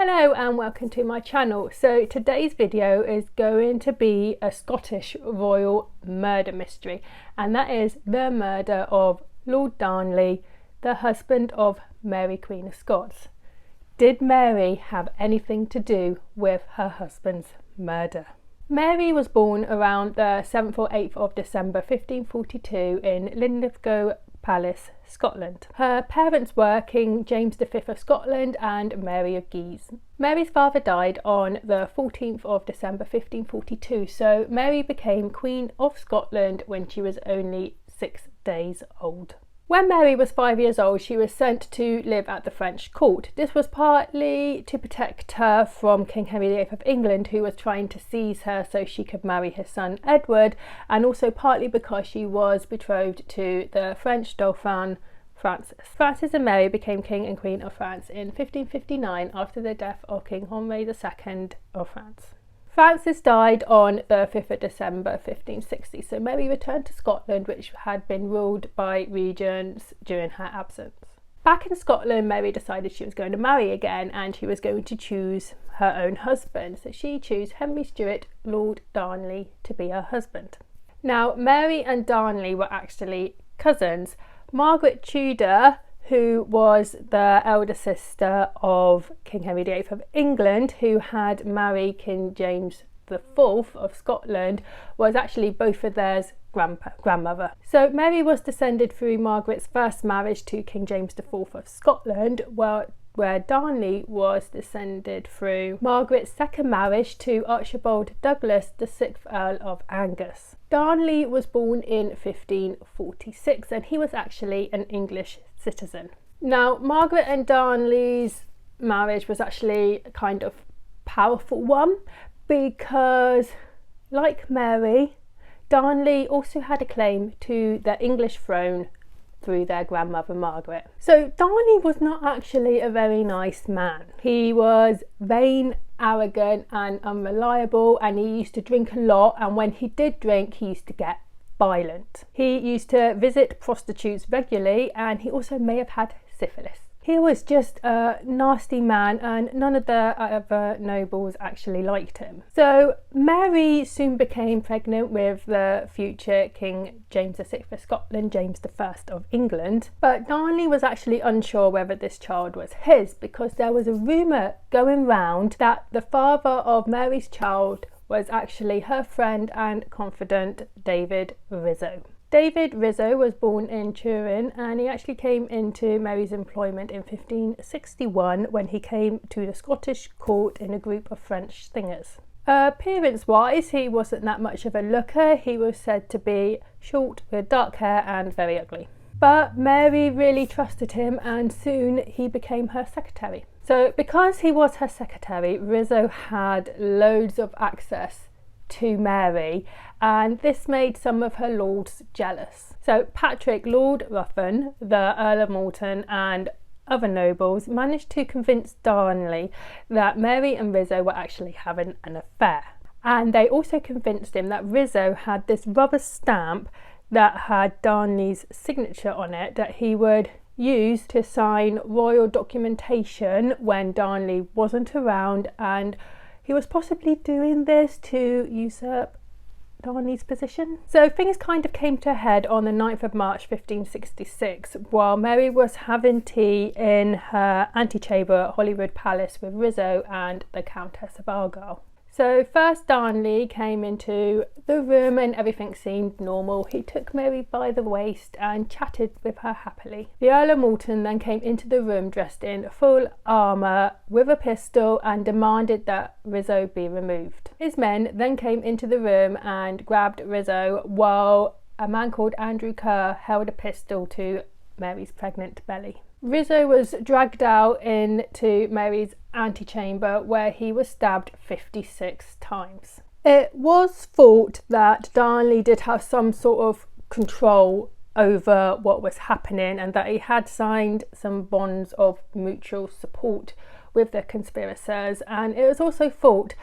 Hello and welcome to my channel. So today's video is going to be a Scottish royal murder mystery, and that is the murder of Lord Darnley, the husband of Mary Queen of Scots. Did Mary have anything to do with her husband's murder? Mary was born around the 7th or 8th of December 1542 in Linlithgow Palace, Scotland. Her parents were King James V of Scotland and Mary of Guise. Mary's father died on the 14th of December 1542, so Mary became Queen of Scotland when she was only 6 days old. When Mary was 5 years old, she was sent to live at the French court. This was partly to protect her from King Henry VIII of England, who was trying to seize her so she could marry his son Edward, and also partly because she was betrothed to the French Dauphin Francis. Francis and Mary became King and Queen of France in 1559 after the death of King Henry II of France. Francis died on the 5th of December 1560, so Mary returned to Scotland, which had been ruled by regents during her absence. Back in Scotland, Mary decided she was going to marry again and she was going to choose her own husband. So she chose Henry Stuart, Lord Darnley, to be her husband. Now, Mary and Darnley were actually cousins. Margaret Tudor, who was the elder sister of King Henry VIII of England, who had married King James IV of Scotland, was actually both of theirs grandmother. So Mary was descended through Margaret's first marriage to King James IV of Scotland, where Darnley was descended through Margaret's second marriage to Archibald Douglas, the 6th Earl of Angus. Darnley was born in 1546 and he was actually an English citizen. Now, Margaret and Darnley's marriage was actually a kind of powerful one because, like Mary, Darnley also had a claim to the English throne through their grandmother Margaret. So Darnley was not actually a very nice man. He was vain, arrogant and unreliable, and he used to drink a lot, and when he did drink he used to get violent. He used to visit prostitutes regularly, and he also may have had syphilis. He was just a nasty man and none of the other nobles actually liked him. So Mary soon became pregnant with the future King James VI of Scotland, James I of England. But Darnley was actually unsure whether this child was his, because there was a rumour going round that the father of Mary's child was actually her friend and confidant David Rizzo. David Rizzo was born in Turin, and he actually came into Mary's employment in 1561 when he came to the Scottish court in a group of French singers. Appearance-wise, he wasn't that much of a looker. He was said to be short with dark hair and very ugly. But Mary really trusted him, and soon he became her secretary. So because he was her secretary, Rizzo had loads of access to Mary, and this made some of her lords jealous. So Patrick, Lord Ruthven, the Earl of Morton and other nobles managed to convince Darnley that Mary and Rizzo were actually having an affair, and they also convinced him that Rizzo had this rubber stamp that had Darnley's signature on it that he would use to sign royal documentation when Darnley wasn't around, and he was possibly doing this to usurp Darnley's position. So things kind of came to a head on the 9th of March 1566 while Mary was having tea in her antechamber at Holyrood Palace with Rizzo and the Countess of Argyll. So first Darnley came into the room and everything seemed normal. He took Mary by the waist and chatted with her happily. The Earl of Morton then came into the room dressed in full armour with a pistol and demanded that Rizzo be removed. His men then came into the room and grabbed Rizzo while a man called Andrew Kerr held a pistol to Mary's pregnant belly. Rizzo was dragged out into Mary's antechamber where he was stabbed 56 times. It was thought that Darnley did have some sort of control over what was happening and that he had signed some bonds of mutual support with the conspirators, and it was also thought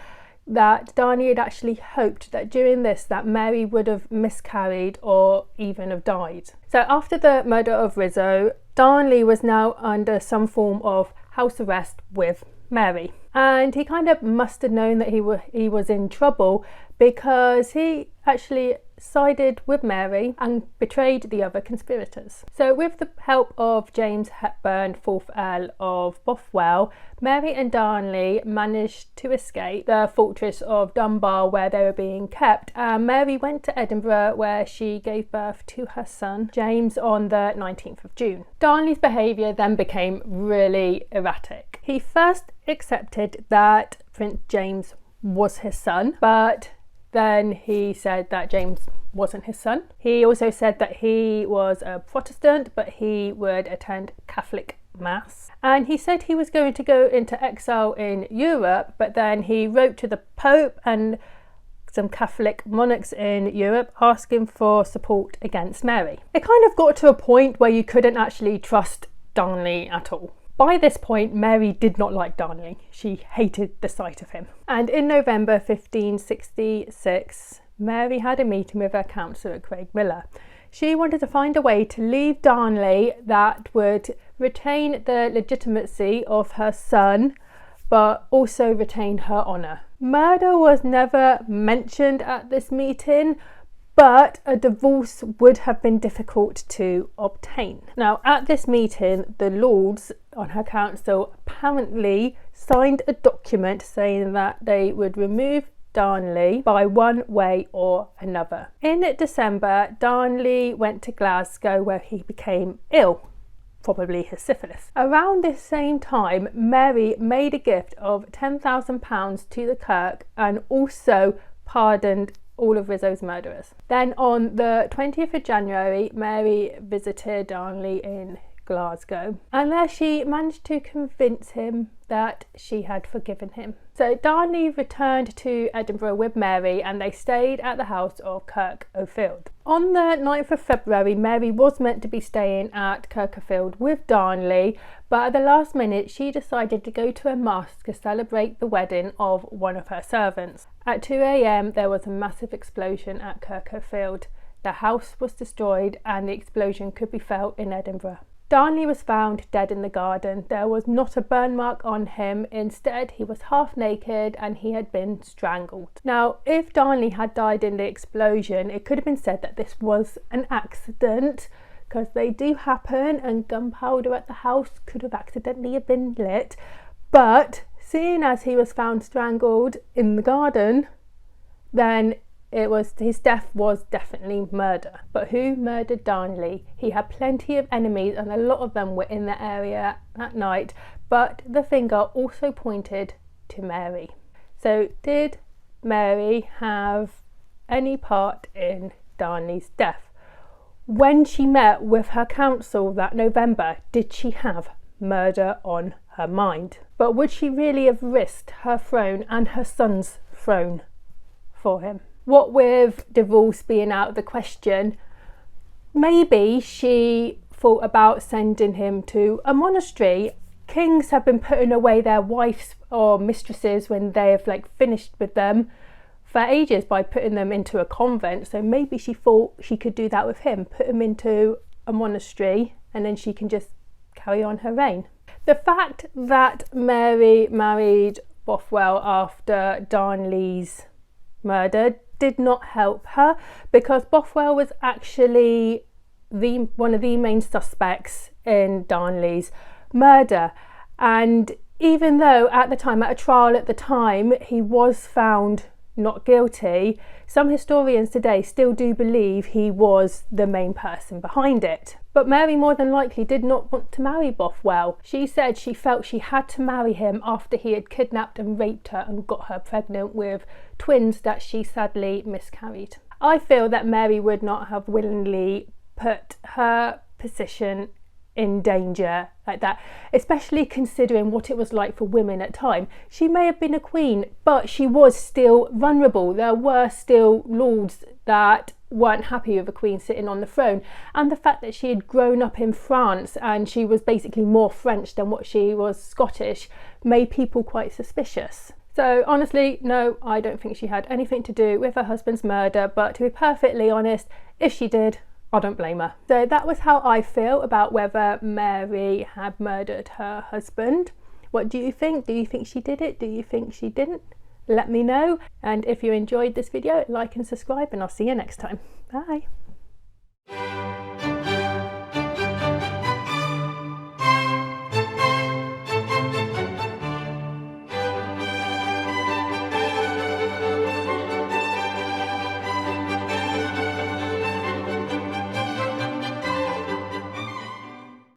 that Darnley had actually hoped that during this that Mary would have miscarried or even have died. So after the murder of Rizzo, Darnley was now under some form of house arrest with Mary. And he kind of must have known that he was in trouble, because he actually sided with Mary and betrayed the other conspirators. So with the help of James Hepburn, 4th Earl of Bothwell, Mary and Darnley managed to escape the fortress of Dunbar where they were being kept, and Mary went to Edinburgh where she gave birth to her son James on the 19th of June. Darnley's behaviour then became really erratic. He first accepted that Prince James was his son, but then he said that James wasn't his son. He also said that he was a Protestant, but he would attend Catholic Mass. And he said he was going to go into exile in Europe, but then he wrote to the Pope and some Catholic monarchs in Europe asking for support against Mary. It kind of got to a point where you couldn't actually trust Darnley at all. By this point, Mary did not like Darnley. She hated the sight of him. And in November 1566, Mary had a meeting with her counsellor, Craig Miller. She wanted to find a way to leave Darnley that would retain the legitimacy of her son, but also retain her honour. Murder was never mentioned at this meeting, but a divorce would have been difficult to obtain. Now, at this meeting, the Lords on her council apparently signed a document saying that they would remove Darnley by one way or another. In December, Darnley went to Glasgow where he became ill, probably his syphilis. Around this same time, Mary made a gift of £10,000 to the Kirk and also pardoned all of Rizzo's murderers. Then on the 20th of January, Mary visited Darnley in Glasgow, and there she managed to convince him that she had forgiven him. So Darnley returned to Edinburgh with Mary and they stayed at the house of Kirk O'Field. On the 9th of February, Mary was meant to be staying at Kirk O'Field with Darnley, but at the last minute she decided to go to a mosque to celebrate the wedding of one of her servants. At 2 a.m. there was a massive explosion at Kirk O'Field. The house was destroyed and the explosion could be felt in Edinburgh. Darnley was found dead in the garden. There was not a burn mark on him. Instead, he was half naked and he had been strangled. Now, if Darnley had died in the explosion, it could have been said that this was an accident, because they do happen, and gunpowder at the house could have accidentally been lit. But seeing as he was found strangled in the garden, then his death was definitely murder. But who murdered Darnley? He had plenty of enemies and a lot of them were in the area at night, but the finger also pointed to Mary. So did Mary have any part in Darnley's death? When she met with her council that November, did she have murder on her mind? But would she really have risked her throne and her son's throne for him? What with divorce being out of the question, maybe she thought about sending him to a monastery. Kings have been putting away their wives or mistresses when they have finished with them for ages by putting them into a convent. So maybe she thought she could do that with him, put him into a monastery, and then she can just carry on her reign. The fact that Mary married Bothwell after Darnley's murder did not help her, because Bothwell was actually one of the main suspects in Darnley's murder. And even though at a trial at the time, he was found not guilty, some historians today still do believe he was the main person behind it. But Mary more than likely did not want to marry Bothwell. She said she felt she had to marry him after he had kidnapped and raped her and got her pregnant with twins that she sadly miscarried. I feel that Mary would not have willingly put her position in danger like that, especially considering what it was like for women at the time. She may have been a queen, but she was still vulnerable. There were still lords that weren't happy with a queen sitting on the throne, and the fact that she had grown up in France and she was basically more French than what she was Scottish made people quite suspicious. So honestly, no, I don't think she had anything to do with her husband's murder, but to be perfectly honest, if she did, I don't blame her. So that was how I feel about whether Mary had murdered her husband. What do you think? Do you think she did it? Do you think she didn't? Let me know. And if you enjoyed this video, like and subscribe, and I'll see you next time. Bye.